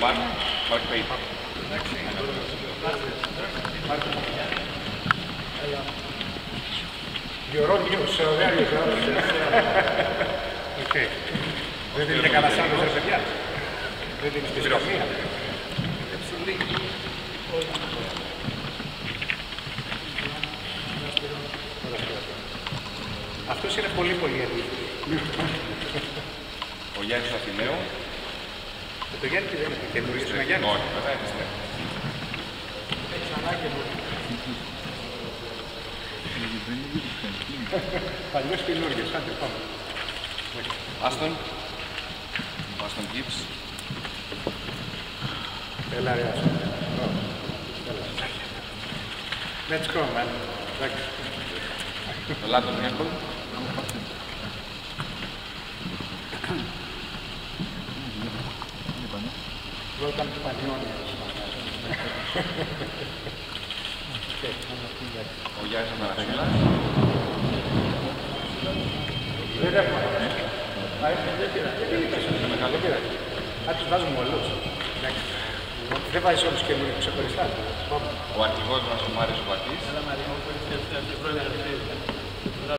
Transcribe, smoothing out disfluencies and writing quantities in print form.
Μαρκ Πέιτ. Γιωρό Νιούς, ωραίος άλλος. Δεν είναι και καλά σάντος, ρε παιδιά. Δεν είναι στη Ρωμία. Αυτός είναι πολύ ελεύθερος. Ο Γιάννης Αθηναίου. Το Γιάννη τι δεν είναι, καινούργιος είναι Γιάννης. Όχι, βέβαια είναι. Παλιός καινούργιος, άντε πάμε. Άστον Gibbs. Έλα ρε Άστον. Let's go, man. Εντάξει. Το Λάντον Νιάκολ. Welcome to Πανιόνια. Ο Γιάννης Αναρασούλας. Δεν έχουμε. Δεν πειράζει. Αν τους βάζουμε όλους. Δεν βάζεις όλους καινούριους ξεχωριστά. Ο αρχηγός μας ο Μάριος Βατής. Έλα Μαρία, μου